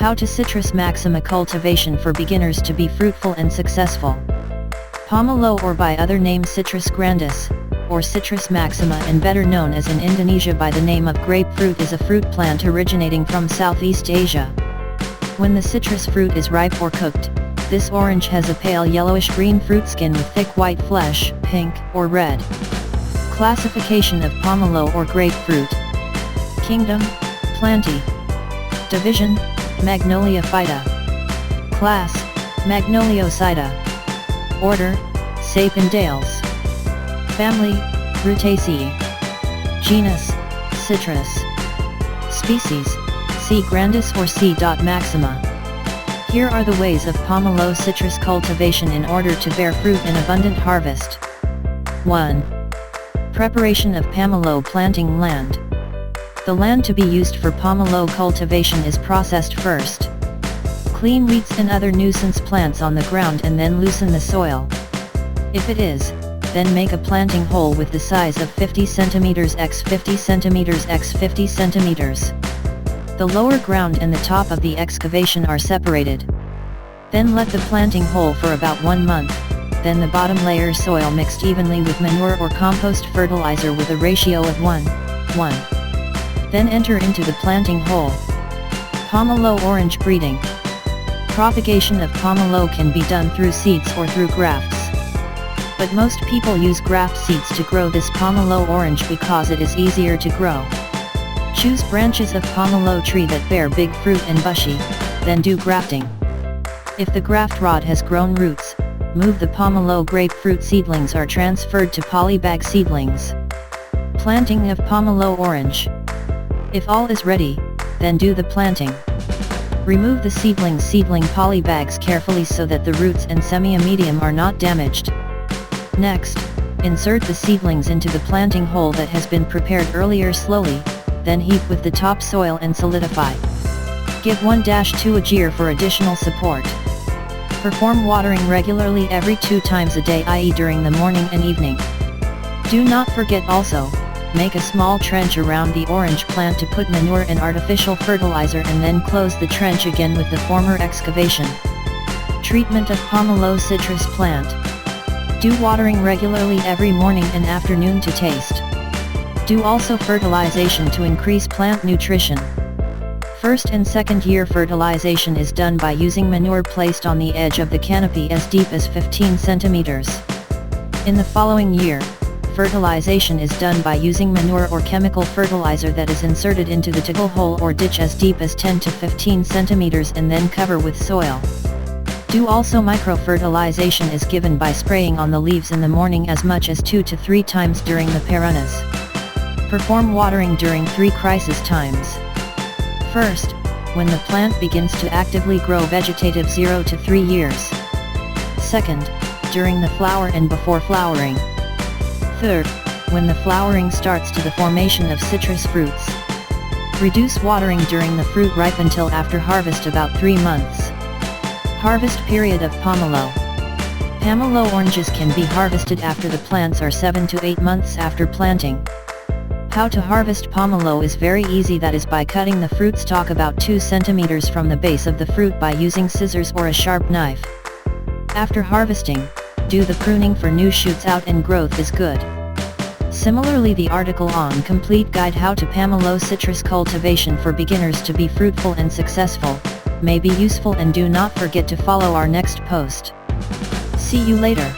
How to Citrus Maxima Cultivation for Beginners to be Fruitful and Successful. Pomelo, or by other name Citrus grandis, or Citrus maxima, and better known as in Indonesia by the name of grapefruit, is a fruit plant originating from Southeast Asia. When the citrus fruit is ripe or cooked, this orange has a pale yellowish-green fruit skin with thick white flesh, pink or red. Classification of pomelo or grapefruit. Kingdom, Plantae. Division, Magnolia phyta. Class, Magnoliosida. Order, Sapindales. Family, Rutaceae. Genus, Citrus. Species, C. grandis or C. maxima. Here are the ways of pomelo citrus cultivation in order to bear fruit in abundant harvest. 1. Preparation of pomelo planting land. The land to be used for pomelo cultivation is processed first. Clean weeds and other nuisance plants on the ground and then loosen the soil. If it is, then make a planting hole with the size of 50 cm x 50 cm x 50 cm. The lower ground and the top of the excavation are separated. Then let the planting hole for about 1 month, then the bottom layer soil mixed evenly with manure or compost fertilizer with a ratio of 1:1. Then enter into the planting hole. Pomelo orange breeding. Propagation of pomelo can be done through seeds or through grafts. But most people use graft seeds to grow this pomelo orange because it is easier to grow. Choose branches of pomelo tree that bear big fruit and bushy, then do grafting. If the graft rod has grown roots, move the pomelo grapefruit seedlings are transferred to polybag seedlings. Planting of pomelo orange. If all is ready, then do the planting. Remove the seedling polybags carefully so that the roots and semi-medium are not damaged. Next, insert the seedlings into the planting hole that has been prepared earlier slowly, then heap with the topsoil and solidify. Give 1-2 a jeer for additional support. Perform watering regularly every 2 times a day, i.e. during the morning and evening. Do not forget also, make a small trench around the orange plant to put manure and artificial fertilizer and then close the trench again with the former excavation. Treatment of pomelo citrus plant. Do watering regularly every morning and afternoon to taste. Do also fertilization to increase plant nutrition. First and second year fertilization is done by using manure placed on the edge of the canopy as deep as 15 centimeters. In the following year, fertilization is done by using manure or chemical fertilizer that is inserted into the toggle hole or ditch as deep as 10 to 15 centimeters and then cover with soil. Do also micro-fertilization is given by spraying on the leaves in the morning as much as 2 to 3 times during the perennas. Perform watering during 3 crisis times. First, when the plant begins to actively grow vegetative 0 to 3 years. Second, during the flower and before flowering. Third, when the flowering starts to the formation of citrus fruits. Reduce watering during the fruit ripe until after harvest about 3 months. Harvest period of pomelo. Pomelo oranges can be harvested after the plants are 7 to 8 months after planting. How to harvest pomelo is very easy, that is by cutting the fruit stalk about 2 centimeters from the base of the fruit by using scissors or a sharp knife. After harvesting, do the pruning for new shoots out and growth is good. Similarly, the article on Complete Guide How to Pomelo Citrus Cultivation for Beginners to be Fruitful and Successful may be useful, and do not forget to follow our next post. See you later.